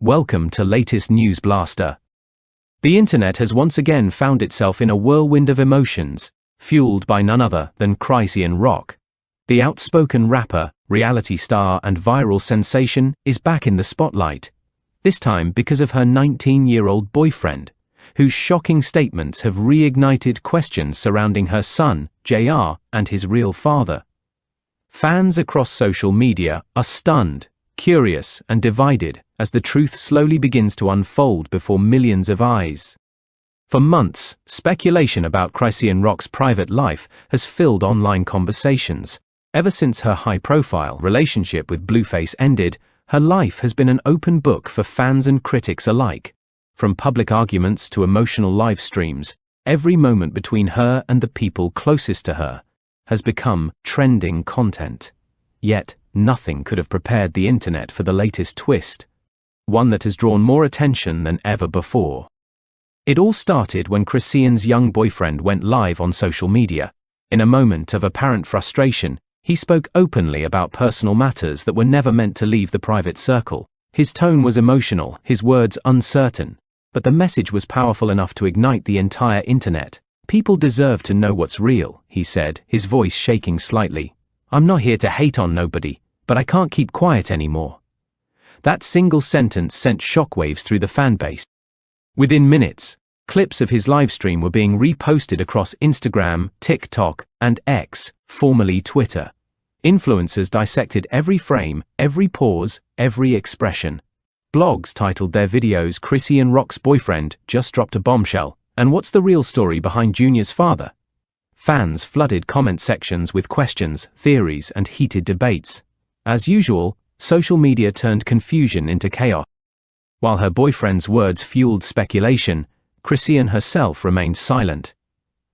Welcome to latest News Blaster. The internet has once again found itself in a whirlwind of emotions, fueled by none other than Chrisean Rock. The outspoken rapper, reality star and viral sensation is back in the spotlight, this time because of her 19-year-old boyfriend, whose shocking statements have reignited questions surrounding her son, JR, and his real father. Fans across social media are stunned, curious, and divided as the truth slowly begins to unfold before millions of eyes. For months, speculation about Chrisean Rock's private life has filled online conversations. Ever since her high-profile relationship with Blueface ended, her life has been an open book for fans and critics alike. From public arguments to emotional live streams, every moment between her and the people closest to her has become trending content. Yet, nothing could have prepared the internet for the latest twist, one that has drawn more attention than ever before. It all started when Chrisean's young boyfriend went live on social media. In a moment of apparent frustration, he spoke openly about personal matters that were never meant to leave the private circle. His tone was emotional, his words uncertain, but the message was powerful enough to ignite the entire internet. "People deserve to know what's real," he said, his voice shaking slightly. "I'm not here to hate on nobody, but I can't keep quiet anymore." That single sentence sent shockwaves through the fanbase. Within minutes, clips of his livestream were being reposted across Instagram, TikTok, and X, formerly Twitter. Influencers dissected every frame, every pause, every expression. Blogs titled their videos "Chrisean Rock's boyfriend just dropped a bombshell," and "What's the real story behind Junior's father?" Fans flooded comment sections with questions, theories, and heated debates. As usual, social media turned confusion into chaos. While her boyfriend's words fueled speculation, Chrisean herself remained silent.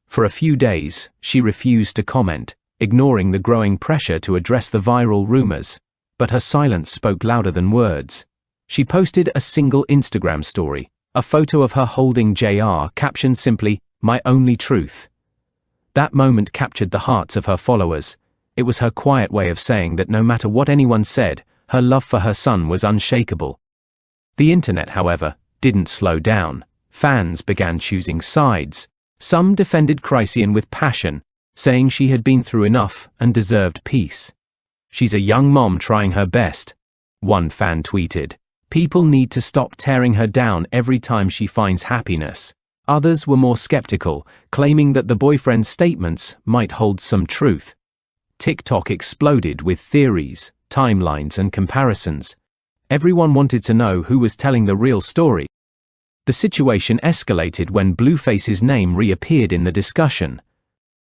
For a few days, she refused to comment, ignoring the growing pressure to address the viral rumors. But her silence spoke louder than words. She posted a single Instagram story, a photo of her holding JR, captioned simply, "My only truth." That moment captured the hearts of her followers. It was her quiet way of saying that no matter what anyone said, her love for her son was unshakable. The internet, however, didn't slow down. Fans began choosing sides. Some defended Chrisean with passion, saying she had been through enough and deserved peace. "She's a young mom trying her best," one fan tweeted. "People need to stop tearing her down every time she finds happiness." Others were more skeptical, claiming that the boyfriend's statements might hold some truth. TikTok exploded with theories, timelines, and comparisons. Everyone wanted to know who was telling the real story. The situation escalated when Blueface's name reappeared in the discussion.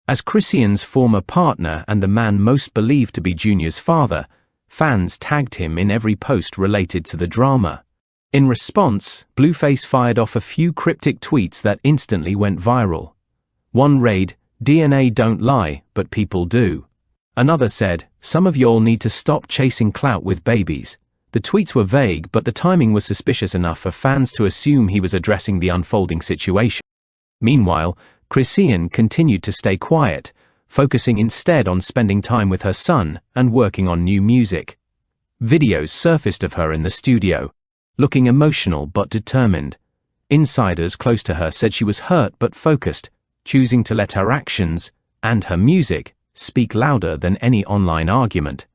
As Chrisean's former partner and the man most believed to be Junior's father, fans tagged him in every post related to the drama. In response, Blueface fired off a few cryptic tweets that instantly went viral. One read, "DNA don't lie, but people do." Another said, "Some of y'all need to stop chasing clout with babies." The tweets were vague, but the timing was suspicious enough for fans to assume he was addressing the unfolding situation. Meanwhile, Chrisean continued to stay quiet, focusing instead on spending time with her son and working on new music. Videos surfaced of her in the studio, looking emotional but determined. Insiders close to her said she was hurt but focused, choosing to let her actions, and her music, speak louder than any online argument.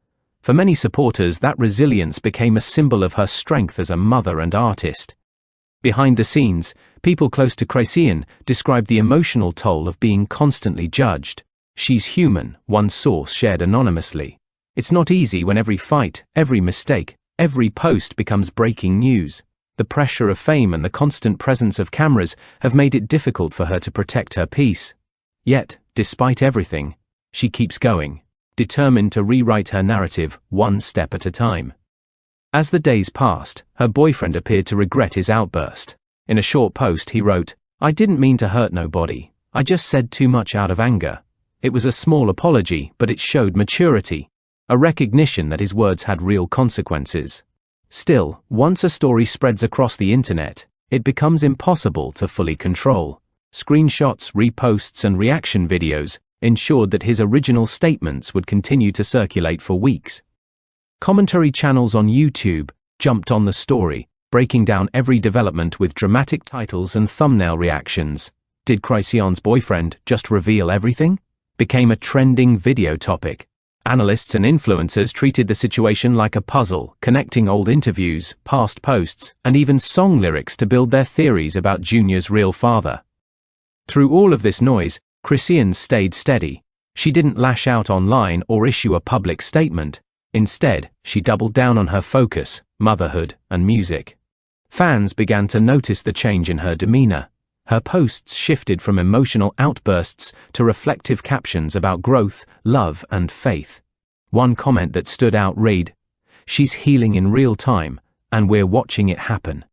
For many supporters, that resilience became a symbol of her strength as a mother and artist. Behind the scenes, people close to Chrisean described the emotional toll of being constantly judged. "She's human," one source shared anonymously. "It's not easy when every fight, every mistake, every post becomes breaking news. The pressure of fame and the constant presence of cameras have made it difficult for her to protect her peace. Yet, despite everything, she keeps going, determined to rewrite her narrative one step at a time." As the days passed, her boyfriend appeared to regret his outburst. In a short post he wrote, "I didn't mean to hurt nobody. I just said too much out of anger. It was a small apology, but it showed maturity, a recognition that his words had real consequences." Still, once a story spreads across the internet, it becomes impossible to fully control. Screenshots, reposts, and reaction videos ensured that his original statements would continue to circulate for weeks. Commentary channels on YouTube jumped on the story, breaking down every development with dramatic titles and thumbnail reactions. Did Chrisean's boyfriend just reveal everything? Became a trending video topic. Analysts and influencers treated the situation like a puzzle, connecting old interviews, past posts, and even song lyrics to build their theories about Junior's real father. Through all of this noise, Chrisean stayed steady. She didn't lash out online or issue a public statement. Instead, she doubled down on her focus, motherhood, and music. Fans began to notice the change in her demeanor. Her posts shifted from emotional outbursts to reflective captions about growth, love, and faith. One comment that stood out read, "She's healing in real time, and we're watching it happen."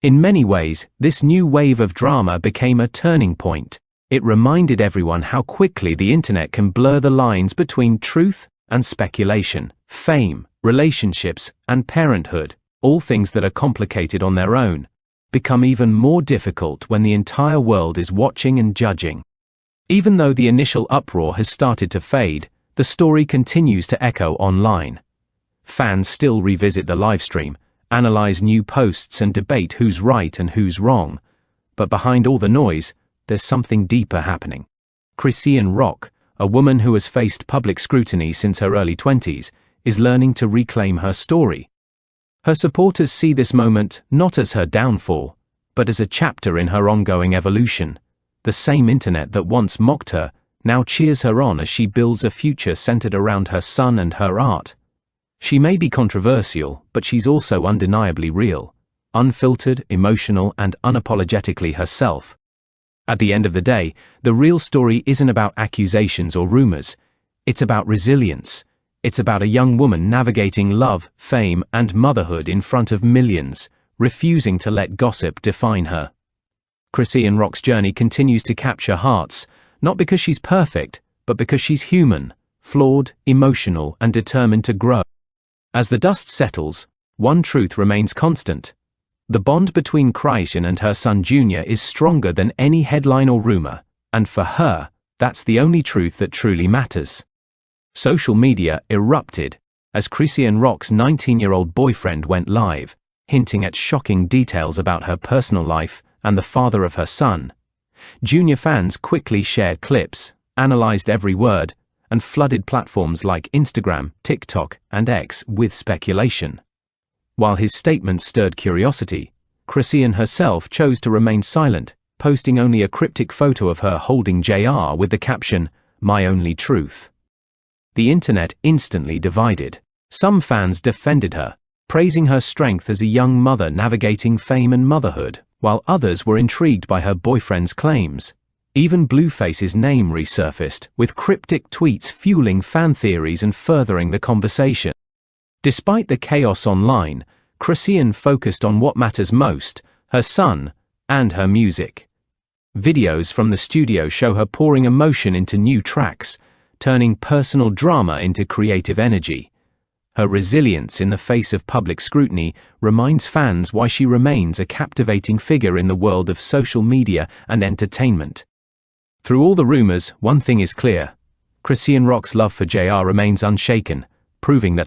In many ways, this new wave of drama became a turning point. It reminded everyone how quickly the internet can blur the lines between truth and speculation, fame, relationships, and parenthood, all things that are complicated on their own, become even more difficult when the entire world is watching and judging. Even though the initial uproar has started to fade, the story continues to echo online. Fans still revisit the livestream, analyze new posts and debate who's right and who's wrong. But behind all the noise, there's something deeper happening. Chrisean Rock, a woman who has faced public scrutiny since her early 20s, is learning to reclaim her story. Her supporters see this moment not as her downfall, but as a chapter in her ongoing evolution. The same internet that once mocked her now cheers her on as she builds a future centered around her son and her art. She may be controversial, but she's also undeniably real, unfiltered, emotional, and unapologetically herself. At the end of the day, the real story isn't about accusations or rumors. It's about resilience. It's about a young woman navigating love, fame, and motherhood in front of millions, refusing to let gossip define her. Chrisean Rock's journey continues to capture hearts, not because she's perfect, but because she's human, flawed, emotional, and determined to grow. As the dust settles, one truth remains constant. The bond between Chrisean and her son Junior is stronger than any headline or rumor, and for her, that's the only truth that truly matters. Social media erupted as Chrisean Rock's 19-year-old boyfriend went live, hinting at shocking details about her personal life and the father of her son. Junior fans quickly shared clips, analyzed every word, and flooded platforms like Instagram, TikTok, and X with speculation. While his statement stirred curiosity, Chrisean herself chose to remain silent, posting only a cryptic photo of her holding JR with the caption, "My only truth." The internet instantly divided. Some fans defended her, praising her strength as a young mother navigating fame and motherhood, while others were intrigued by her boyfriend's claims. Even Blueface's name resurfaced, with cryptic tweets fueling fan theories and furthering the conversation. Despite the chaos online, Chrisean focused on what matters most, her son and her music. Videos from the studio show her pouring emotion into new tracks, turning personal drama into creative energy. Her resilience in the face of public scrutiny reminds fans why she remains a captivating figure in the world of social media and entertainment. Through all the rumors, one thing is clear: Chrisean Rock's love for JR remains unshaken, proving that